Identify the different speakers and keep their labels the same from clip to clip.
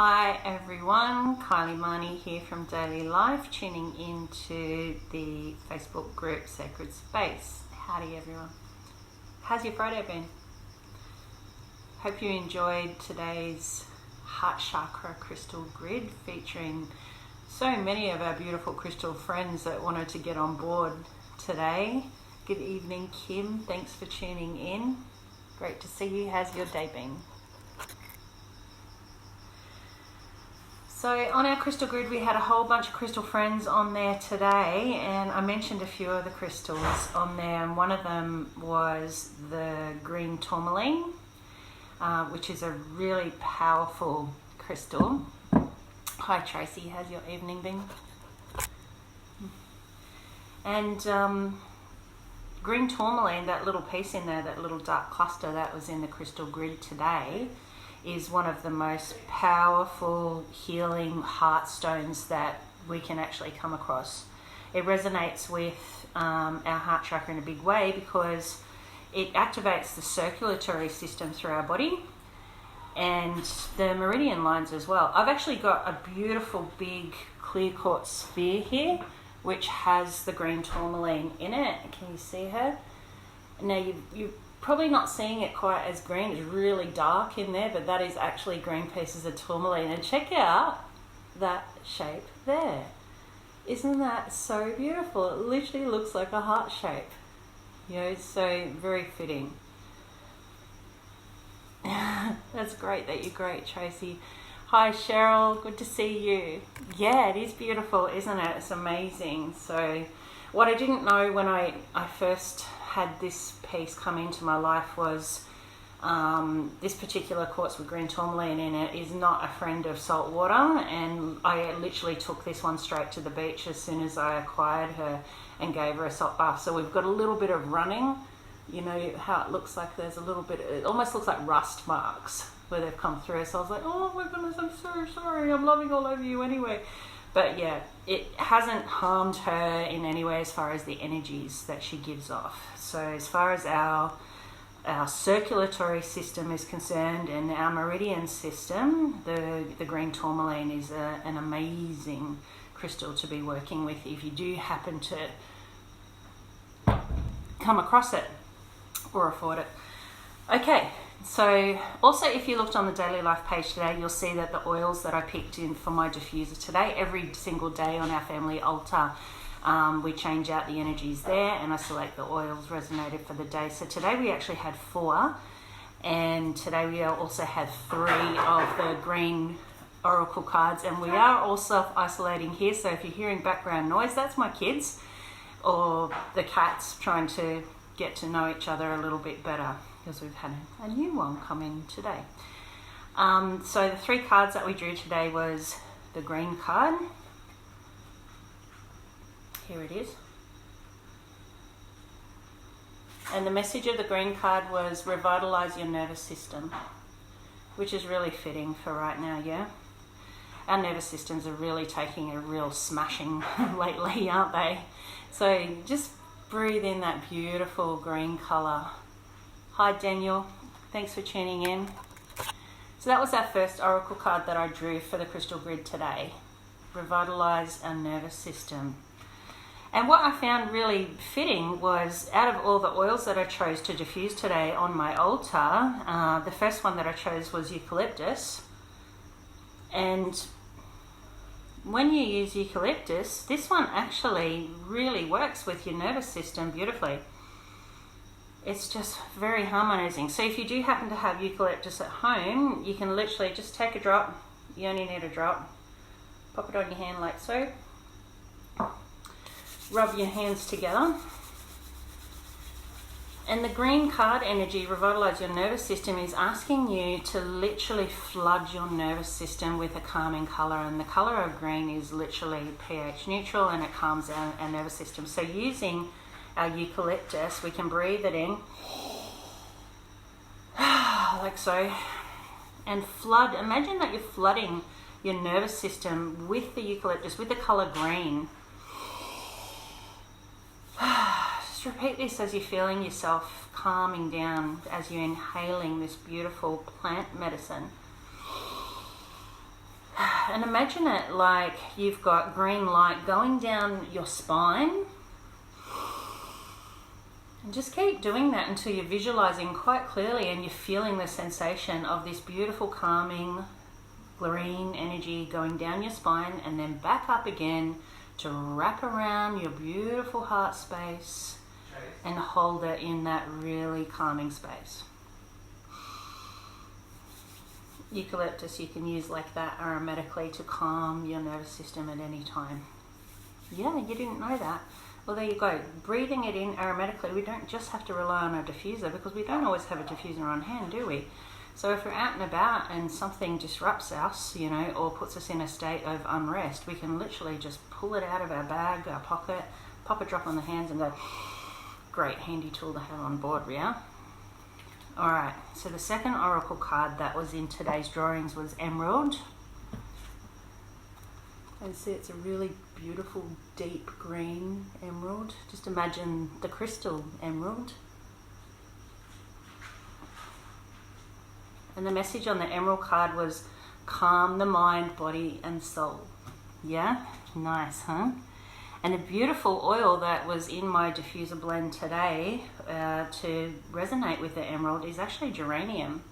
Speaker 1: Hi everyone, Kylie Marnie here from Daily Life, tuning into the Facebook group Sacred Space. Howdy everyone. How's your Friday been? Hope you enjoyed today's heart chakra crystal grid featuring so many of our beautiful crystal friends that wanted to get on board today. Good evening, Kim. Thanks for tuning in. Great to see you. How's your day been? So on our crystal grid we had a whole bunch of crystal friends on there today, and I mentioned a few of the crystals on there, and one of them was the green tourmaline, which is a really powerful crystal. Hi Tracy, how's your evening been? And green tourmaline, that little piece in there, that little dark cluster that was in the crystal grid today, is one of the most powerful healing heart stones that we can actually come across. It resonates with our heart chakra in a big way because it activates the circulatory system through our body and the meridian lines as well. I've actually got a beautiful big clear quartz sphere here which has the green tourmaline in it. Can you see her? Now you probably not seeing it quite as green. It's really dark in there, but that is actually green pieces of tourmaline. And check out that shape there. Isn't that so beautiful? It literally looks like a heart shape. You know, so very fitting. That's great that you're great, Tracy. Hi Cheryl, good to see you. Yeah, it is beautiful, isn't it? It's amazing. So what I didn't know when I first had this piece come into my life was this particular quartz with green tourmaline in it is not a friend of salt water, and I literally took this one straight to the beach as soon as I acquired her and gave her a salt bath. So we've got a little bit of running, you know how it looks like there's a little bit, it almost looks like rust marks where they've come through. So I was like, oh my goodness, I'm so sorry, I'm loving all over you anyway. But yeah, it hasn't harmed her in any way as far as the energies that she gives off. So as far as our circulatory system is concerned and our meridian system, the green tourmaline is an amazing crystal to be working with if you do happen to come across it or afford it. Okay. So also if you looked on the Daily Life page today, you'll see that the oils that I picked in for my diffuser today, every single day on our family altar, we change out the energies there and I select the oils resonated for the day. So today we actually had 4, and today we also had 3 of the green oracle cards, and we are all self-isolating here. So if you're hearing background noise, that's my kids or the cats trying to get to know each other a little bit better, because we've had a new one come in today. So the 3 cards that we drew today was the green card. Here it is. And the message of the green card was revitalize your nervous system, which is really fitting for right now, yeah? Our nervous systems are really taking a real smashing lately, aren't they? So just breathe in that beautiful green color. Hi Daniel, thanks for tuning in. So that was our first oracle card that I drew for the crystal grid today. Revitalize our nervous system. And what I found really fitting was, out of all the oils that I chose to diffuse today on my altar, the first one that I chose was eucalyptus. And when you use eucalyptus, this one actually really works with your nervous system beautifully. It's just very harmonizing. So if you do happen to have eucalyptus at home, you can literally just take a drop. You only need a drop. Pop it on your hand like so. Rub your hands together. And the green card energy, revitalize your nervous system, is asking you to literally flood your nervous system with a calming color. And the color of green is literally pH neutral, and it calms our nervous system. So using our eucalyptus, we can breathe it in like so, and flood. Imagine that you're flooding your nervous system with the eucalyptus, with the color green. Just repeat this as you're feeling yourself calming down, as you're inhaling this beautiful plant medicine. And imagine it like you've got green light going down your spine. And just keep doing that until you're visualizing quite clearly and you're feeling the sensation of this beautiful calming green energy going down your spine and then back up again to wrap around your beautiful heart space and hold it in that really calming space. Eucalyptus you can use like that aromatically to calm your nervous system at any time. Yeah, you didn't know that. Well, there you go. Breathing it in aromatically, we don't just have to rely on a diffuser because we don't always have a diffuser on hand, do we? So if we're out and about and something disrupts us, you know, or puts us in a state of unrest, we can literally just pull it out of our bag, our pocket, pop a drop on the hands and go, great, handy tool to have on board, yeah? All right, so the second oracle card that was in today's drawings was Emerald. And see, it's a really beautiful, deep green emerald. Just imagine the crystal emerald. And the message on the emerald card was calm the mind, body, and soul. Yeah? Nice, huh? And the beautiful oil that was in my diffuser blend today to resonate with the emerald is actually geranium.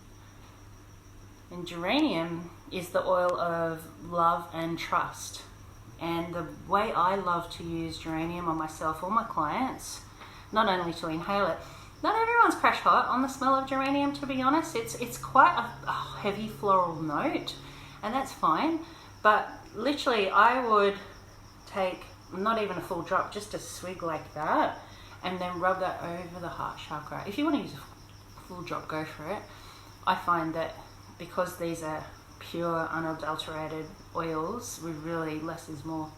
Speaker 1: And geranium is the oil of love and trust. And the way I love to use geranium on myself or my clients, not only to inhale it, not everyone's crash hot on the smell of geranium, to be honest. It's quite a heavy floral note, and that's fine. But literally, I would take not even a full drop, just a swig like that, and then rub that over the heart chakra. If you want to use a full drop, go for it. I find that because these are pure, unadulterated oils, we really, less is more.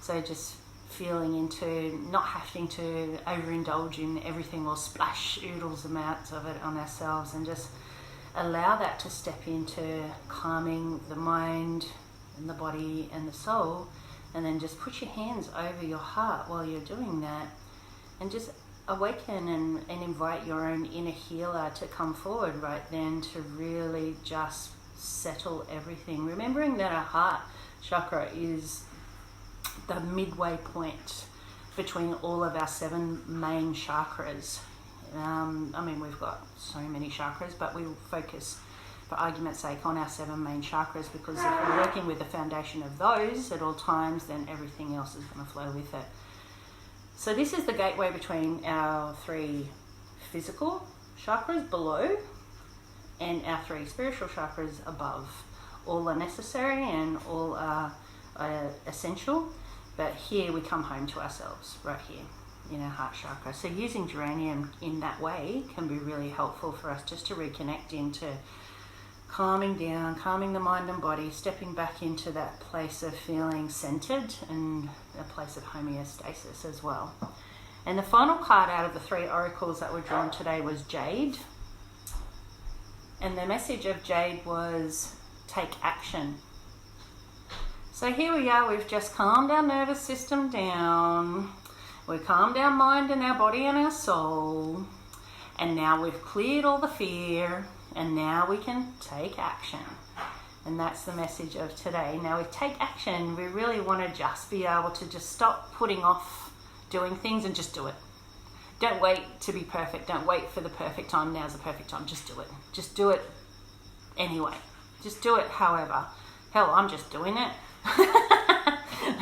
Speaker 1: So just feeling into not having to overindulge in everything or splash oodles amounts of it on ourselves, and just allow that to step into calming the mind and the body and the soul, and then just put your hands over your heart while you're doing that, and just awaken and invite your own inner healer to come forward right then to really just settle everything. Remembering that our heart chakra is the midway point between all of our 7 main chakras. I mean, we've got so many chakras, but we will focus, for argument's sake, on our 7 main chakras, because if we're working with the foundation of those at all times, then everything else is going to flow with it. So this is the gateway between our 3 physical chakras below and our 3 spiritual chakras above. All are necessary and all are essential, but here we come home to ourselves, right here in our heart chakra. So using geranium in that way can be really helpful for us just to reconnect into calming down, calming the mind and body, stepping back into that place of feeling centered and a place of homeostasis as well. And the final card out of the 3 oracles that were drawn today was Jade. And the message of Jade was take action. So here we are, we've just calmed our nervous system down. We calmed our mind and our body and our soul. And now we've cleared all the fear. And now we can take action. And that's the message of today. Now we take action, we really want to just be able to just stop putting off doing things and just do it. Don't wait to be perfect. Don't wait for the perfect time. Now's the perfect time. Just do it. Just do it anyway. Just do it however. Hell, I'm just doing it.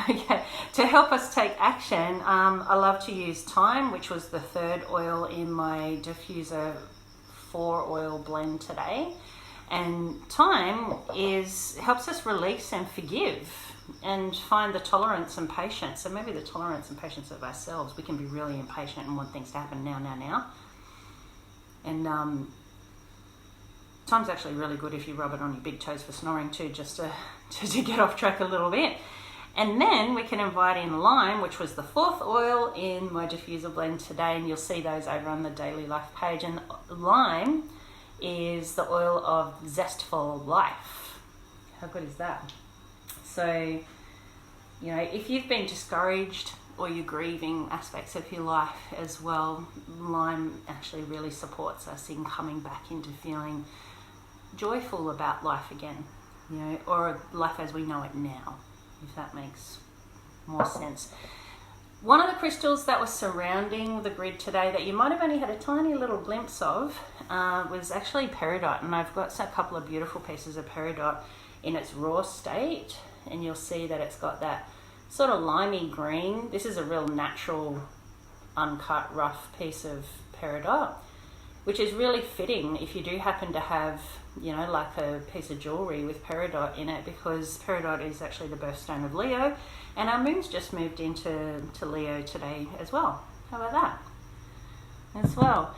Speaker 1: Okay. To help us take action, I love to use thyme, which was the 3rd oil in my diffuser 4 oil blend today. And thyme helps us release and forgive and find the tolerance and patience. So maybe the tolerance and patience of ourselves. We can be really impatient and want things to happen now. And thyme's actually really good if you rub it on your big toes for snoring too, just to get off track a little bit. And then we can invite in lime, which was the 4th oil in my diffuser blend today, and you'll see those over on the Daily Life page. And lime is the oil of zestful life. How good is that? So, you know, if you've been discouraged or you're grieving aspects of your life as well, lime actually really supports us in coming back into feeling joyful about life again. you know, or life as we know it now, if that makes more sense. One of the crystals that was surrounding the grid today that you might have only had a tiny little glimpse of was actually peridot, and I've got a couple of beautiful pieces of peridot in its raw state, and you'll see that it's got that sort of limey green. This is a real natural, uncut, rough piece of peridot, which is really fitting if you do happen to have, you know, like a piece of jewelry with peridot in it, because peridot is actually the birthstone of Leo, and our moon's just moved into Leo today as well. How about that? As well.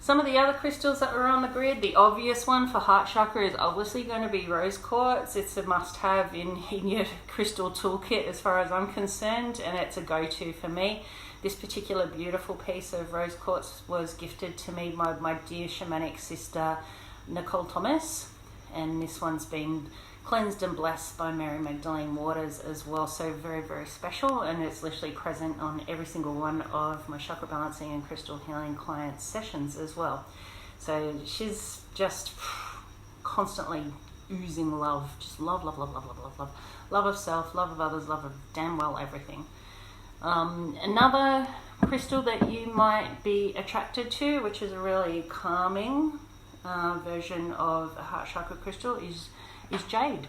Speaker 1: Some of the other crystals that were on the grid, the obvious one for heart chakra is obviously going to be rose quartz. It's a must-have in your crystal toolkit as far as I'm concerned, and it's a go-to for me. This particular beautiful piece of rose quartz was gifted to me by my dear shamanic sister, Nicole Thomas, and this one's been cleansed and blessed by Mary Magdalene Waters as well, so very, very special, and it's literally present on every single one of my chakra balancing and crystal healing clients sessions as well. So she's just constantly oozing love, just love, love, love, love, love, love, love, love of self, love of others, love of damn well everything. Another crystal that you might be attracted to, which is a really calming version of a heart chakra crystal, is jade.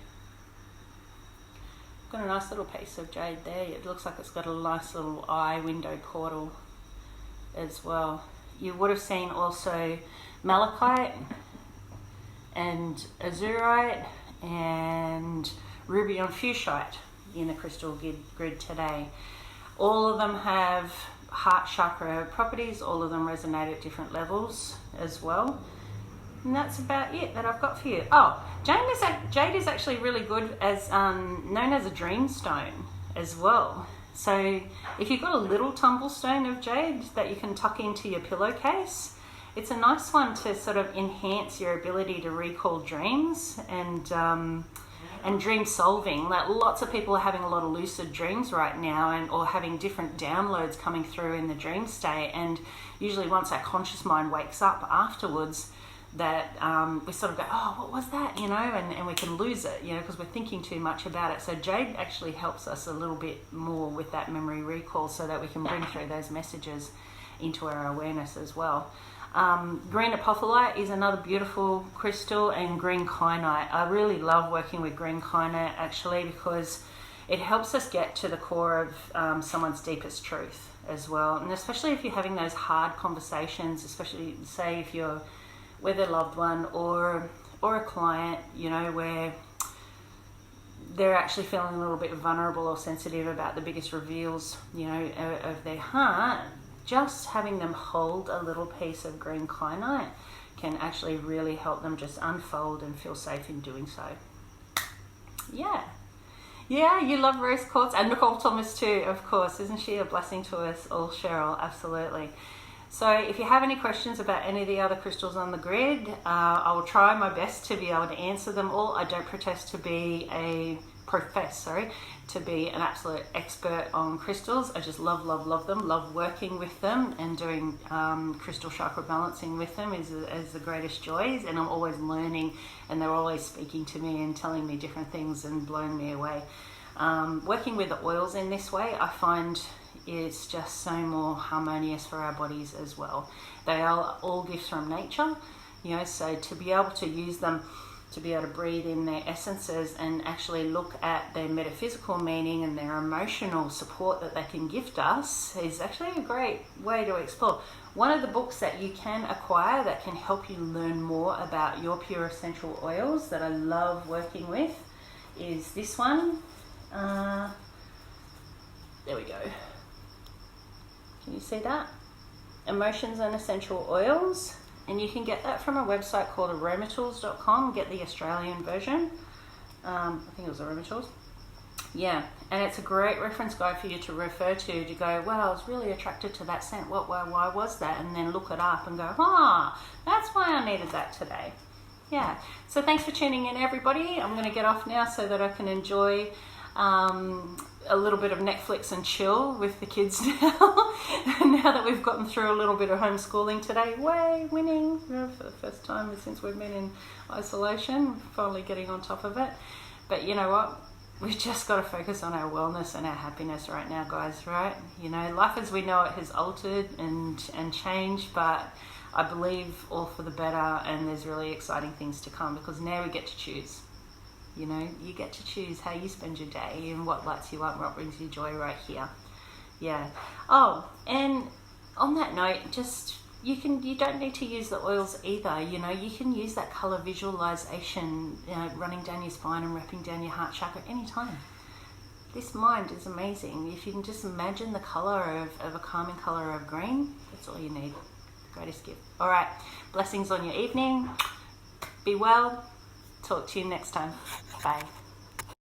Speaker 1: Got a nice little piece of jade there. It looks like it's got a nice little eye window portal as well. You would have seen also malachite and azurite and ruby on fuchsite in the crystal grid today. All of them have heart chakra properties. All of them resonate at different levels as well. And that's about it that I've got for you. Oh, jade is actually really good as known as a dream stone as well. So if you've got a little tumble stone of jade that you can tuck into your pillowcase, it's a nice one to sort of enhance your ability to recall dreams and dream solving. Like, lots of people are having a lot of lucid dreams right now, or having different downloads coming through in the dream state. And usually once our conscious mind wakes up afterwards, that we sort of go, oh, what was that, you know, and we can lose it, you know, because we're thinking too much about it. So jade actually helps us a little bit more with that memory recall, so that we can bring through those messages into our awareness as well. Green apophyllite is another beautiful crystal, and green kyanite. I really love working with green kyanite actually, because it helps us get to the core of someone's deepest truth as well. And especially if you're having those hard conversations, especially say if you're with a loved one or a client, you know, where they're actually feeling a little bit vulnerable or sensitive about the biggest reveals, you know, of their heart. Just having them hold a little piece of green kyanite can actually really help them just unfold and feel safe in doing so. Yeah, you love rose quartz, and Nicole Thomas too, of course. Isn't she a blessing to us all, Cheryl? Absolutely. So if you have any questions about any of the other crystals on the grid, I will try my best to be able to answer them all. I don't profess to be an absolute expert on crystals. I just love them, love working with them, and doing crystal chakra balancing with them is the greatest joys, and I'm always learning, and they're always speaking to me and telling me different things and blowing me away. Working with the oils in this way, I find it's just so more harmonious for our bodies as well. They are all gifts from nature, you know, so to be able to use them, to be able to breathe in their essences and actually look at their metaphysical meaning and their emotional support that they can gift us is actually a great way to explore. One of the books that you can acquire that can help you learn more about your pure essential oils that I love working with is this one. There we go. Can you see that? Emotions and Essential Oils. And you can get that from a website called aromatools.com. Get the Australian version. I think it was Aromatools. Yeah, and it's a great reference guide for you to refer to go, well, I was really attracted to that scent. Why was that? And then look it up and go, that's why I needed that today. Yeah, so thanks for tuning in, everybody. I'm going to get off now so that I can enjoy A little bit of Netflix and chill with the kids now. Now that we've gotten through a little bit of homeschooling today, winning, for the first time since we've been in isolation, finally getting on top of it. But you know what? We've just got to focus on our wellness and our happiness right now, guys, right? You know, life as we know it has altered and changed, but I believe all for the better, and there's really exciting things to come because now we get to choose. You know, you get to choose how you spend your day and what lights you up and what brings you joy right here. Yeah. Oh, and on that note, just you don't need to use the oils either. You know, you can use that color visualization, you know, running down your spine and wrapping down your heart chakra anytime. This mind is amazing. If you can just imagine the color of a calming color of green, that's all you need. Greatest gift. All right. Blessings on your evening. Be well. Talk to you next time. Bye.